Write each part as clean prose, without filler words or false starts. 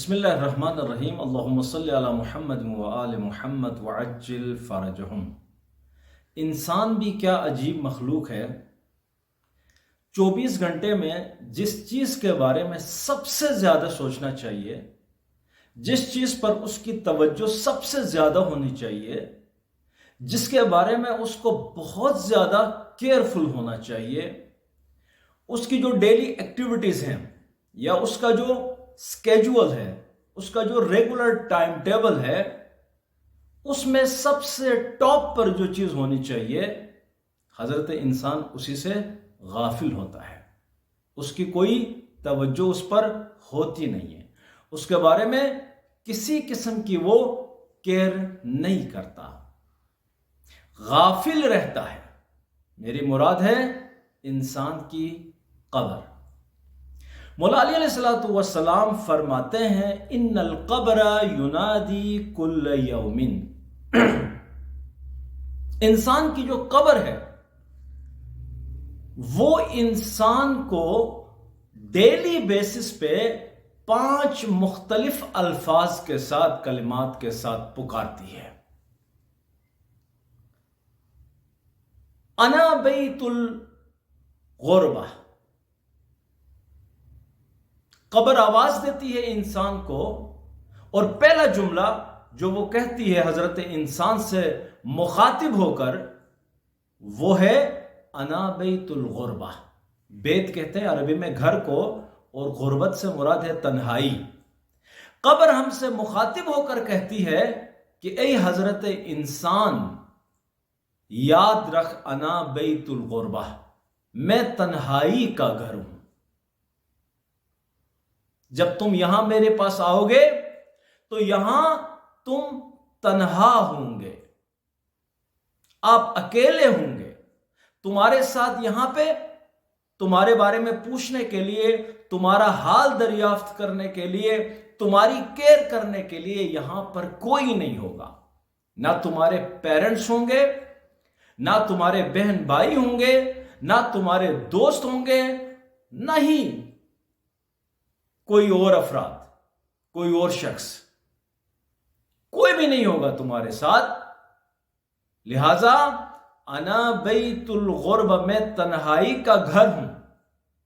بسم اللہ الرحمن الرحیم اللہم صلی علی محمد و آل محمد وعجل فرجہم۔ انسان بھی کیا عجیب مخلوق ہے۔ 24 گھنٹے میں جس چیز کے بارے میں سب سے زیادہ سوچنا چاہیے، جس چیز پر اس کی توجہ سب سے زیادہ ہونی چاہیے، جس کے بارے میں اس کو بہت زیادہ کیئرفل ہونا چاہیے، اس کی جو ڈیلی ایکٹیویٹیز ہیں یا اس کا جو سکیجول ہے، اس کا جو ریگولر ٹائم ٹیبل ہے، اس میں سب سے ٹاپ پر جو چیز ہونی چاہیے، حضرت انسان اسی سے غافل ہوتا ہے۔ اس کی کوئی توجہ اس پر ہوتی نہیں ہے، اس کے بارے میں کسی قسم کی وہ کیئر نہیں کرتا، غافل رہتا ہے۔ میری مراد ہے انسان کی قبر۔ مولا علی علیہ السلام فرماتے ہیں ان القبر ینادی کل یوم، انسان کی جو قبر ہے وہ انسان کو ڈیلی بیسس پہ 5 مختلف الفاظ کے ساتھ، کلمات کے ساتھ پکارتی ہے۔ انا بیت الغربہ، قبر آواز دیتی ہے انسان کو، اور پہلا جملہ جو وہ کہتی ہے حضرت انسان سے مخاطب ہو کر، وہ ہے انا بیت الغربہ۔ بیت کہتے ہیں عربی میں گھر کو، اور غربت سے مراد ہے تنہائی۔ قبر ہم سے مخاطب ہو کر کہتی ہے کہ اے حضرت انسان، یاد رکھ انا بیت الغربہ، میں تنہائی کا گھر ہوں۔ جب تم یہاں میرے پاس آؤ گے تو یہاں تم تنہا ہوں گے، آپ اکیلے ہوں گے۔ تمہارے ساتھ یہاں پہ تمہارے بارے میں پوچھنے کے لیے، تمہارا حال دریافت کرنے کے لیے، تمہاری کیئر کرنے کے لیے یہاں پر کوئی نہیں ہوگا۔ نہ تمہارے پیرنٹس ہوں گے، نہ تمہارے بہن بھائی ہوں گے، نہ تمہارے دوست ہوں گے، نہ ہی کوئی اور افراد، کوئی اور شخص، کوئی بھی نہیں ہوگا تمہارے ساتھ۔ لہذا انا بیت الغربہ، میں تنہائی کا گھر ہوں۔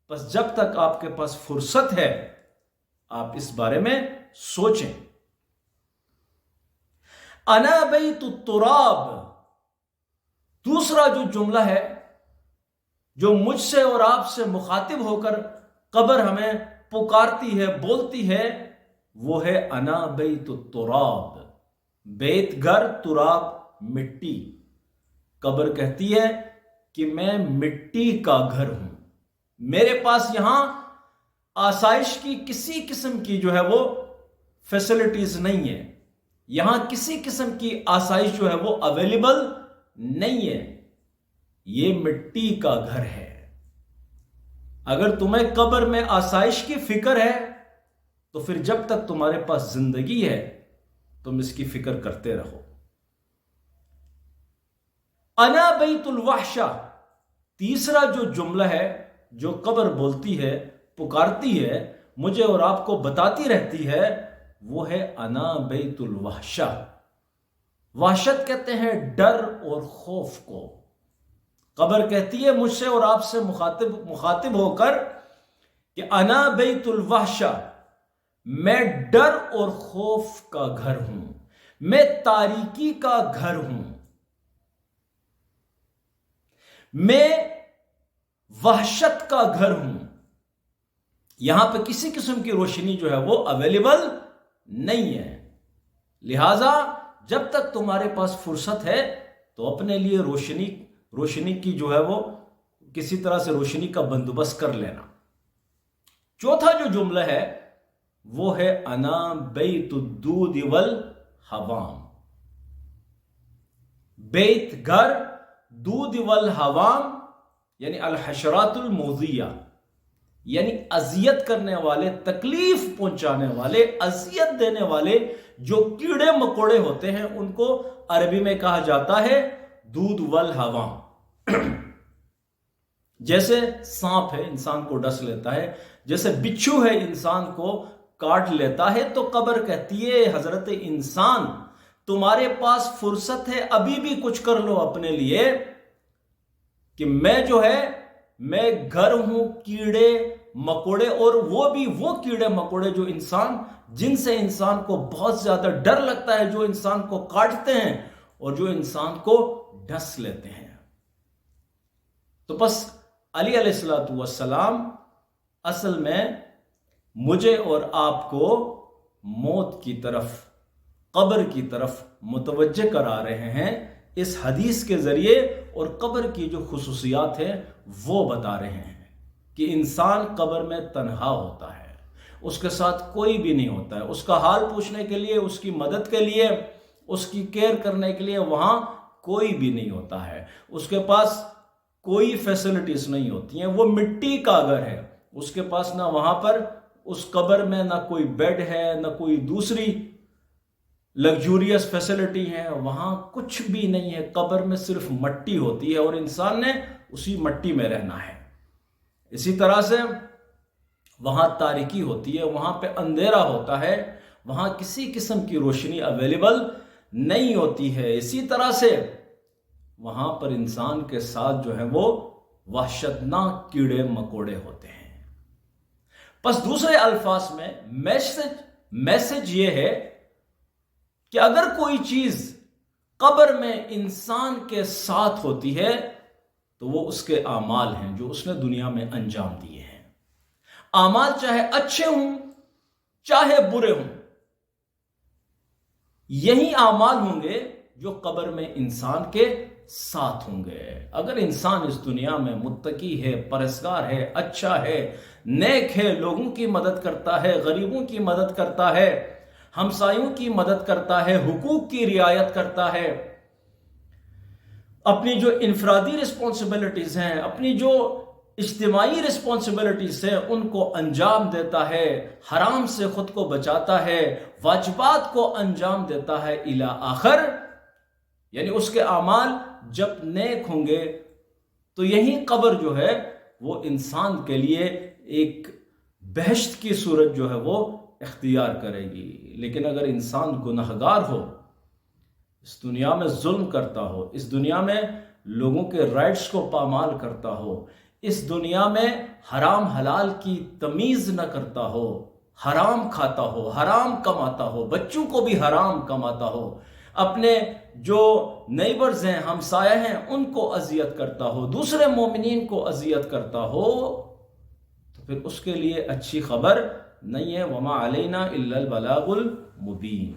بس جب تک آپ کے پاس فرصت ہے آپ اس بارے میں سوچیں۔ انا بیت التراب، دوسرا جو جملہ ہے جو مجھ سے اور آپ سے مخاطب ہو کر قبر ہمیں پکارتی ہے، بولتی ہے، وہ ہے انا بیت التراب۔ بیت گھر، تراب مٹی۔ قبر کہتی ہے کہ میں مٹی کا گھر ہوں، میرے پاس یہاں آسائش کی کسی قسم کی جو ہے وہ فیسلٹیز نہیں ہے، یہاں کسی قسم کی آسائش جو ہے وہ اویلیبل نہیں ہے، یہ مٹی کا گھر ہے۔ اگر تمہیں قبر میں آسائش کی فکر ہے تو پھر جب تک تمہارے پاس زندگی ہے تم اس کی فکر کرتے رہو۔ انا بیت الوحشہ، تیسرا جو جملہ ہے جو قبر بولتی ہے، پکارتی ہے، مجھے اور آپ کو بتاتی رہتی ہے، وہ ہے انا بیت الوحشہ۔ وحشت کہتے ہیں ڈر اور خوف کو۔ قبر کہتی ہے مجھ سے اور آپ سے مخاطب ہو کر کہ انا بیت الوحشہ، میں ڈر اور خوف کا گھر ہوں، میں تاریکی کا گھر ہوں، میں وحشت کا گھر ہوں۔ یہاں پہ کسی قسم کی روشنی جو ہے وہ اویلیبل نہیں ہے۔ لہذا جب تک تمہارے پاس فرصت ہے تو اپنے لیے روشنی کی جو ہے وہ کسی طرح سے روشنی کا بندوبست کر لینا۔ چوتھا جو جملہ ہے وہ ہے انا بیت الدود والحوام۔ بیت گھر، دود والحوام یعنی الحشرات المؤذیہ، یعنی اذیت کرنے والے، تکلیف پہنچانے والے، اذیت دینے والے جو کیڑے مکوڑے ہوتے ہیں، ان کو عربی میں کہا جاتا ہے دود والحوام۔ جیسے سانپ ہے انسان کو ڈس لیتا ہے، جیسے بچھو ہے انسان کو کاٹ لیتا ہے تو قبر کہتی ہے حضرت انسان تمہارے پاس فرصت ہے ابھی بھی کچھ کر لو اپنے لیے کہ میں گھر ہوں کیڑے مکوڑے، اور وہ بھی وہ کیڑے مکوڑے جو جن سے انسان کو بہت زیادہ ڈر لگتا ہے، جو انسان کو کاٹتے ہیں اور جو انسان کو ڈس لیتے ہیں۔ تو بس علی علیہ الصلوۃ والسلام اصل میں مجھے اور آپ کو موت کی طرف، قبر کی طرف متوجہ کرا رہے ہیں اس حدیث کے ذریعے، اور قبر کی جو خصوصیات ہیں وہ بتا رہے ہیں کہ انسان قبر میں تنہا ہوتا ہے، اس کے ساتھ کوئی بھی نہیں ہوتا ہے، اس کا حال پوچھنے کے لیے، اس کی مدد کے لیے، اس کی کیئر کرنے کے لیے وہاں کوئی بھی نہیں ہوتا ہے، اس کے پاس کوئی فیسلٹیز نہیں ہوتی ہیں، وہ مٹی کا گھر ہے، اس کے پاس نہ وہاں پر اس قبر میں نہ کوئی بیڈ ہے، نہ کوئی دوسری لگزوریس فیسلٹی ہے، وہاں کچھ بھی نہیں ہے، قبر میں صرف مٹی ہوتی ہے اور انسان نے اسی مٹی میں رہنا ہے۔ اسی طرح سے وہاں تاریکی ہوتی ہے، وہاں پہ اندھیرا ہوتا ہے، وہاں کسی قسم کی روشنی اویلیبل نہیں ہوتی ہے۔ اسی طرح سے وہاں پر انسان کے ساتھ وہ وحشتناک کیڑے مکوڑے ہوتے ہیں۔ پس دوسرے الفاظ میں میسج یہ ہے کہ اگر کوئی چیز قبر میں انسان کے ساتھ ہوتی ہے تو وہ اس کے اعمال ہیں جو اس نے دنیا میں انجام دیے ہیں۔ اعمال چاہے اچھے ہوں چاہے برے ہوں، یہی اعمال ہوں گے جو قبر میں انسان کے ساتھ ہوں گے۔ اگر انسان اس دنیا میں متقی ہے، پرہیزگار ہے، اچھا ہے، نیک ہے، لوگوں کی مدد کرتا ہے، غریبوں کی مدد کرتا ہے، ہمسایوں کی مدد کرتا ہے، حقوق کی رعایت کرتا ہے، اپنی جو انفرادی رسپانسبلٹیز ہیں، اپنی جو اجتماعی رسپانسبلٹیز ہیں ان کو انجام دیتا ہے، حرام سے خود کو بچاتا ہے، واجبات کو انجام دیتا ہے الی آخر، یعنی اس کے اعمال جب نیک ہوں گے تو یہی قبر وہ انسان کے لیے ایک بہشت کی صورت وہ اختیار کرے گی۔ لیکن اگر انسان گنہگار ہو، اس دنیا میں ظلم کرتا ہو، اس دنیا میں لوگوں کے رائٹس کو پامال کرتا ہو، اس دنیا میں حرام حلال کی تمیز نہ کرتا ہو، حرام کھاتا ہو، حرام کماتا ہو، بچوں کو بھی حرام کماتا ہو، اپنے جو نیبرز ہیں، ہمسایہ ہیں، ان کو اذیت کرتا ہو، دوسرے مومنین کو اذیت کرتا ہو، تو پھر اس کے لیے اچھی خبر نہیں ہے۔ وَمَا عَلَيْنَا إِلَّا الْبَلَاغُ الْمُبِينُ۔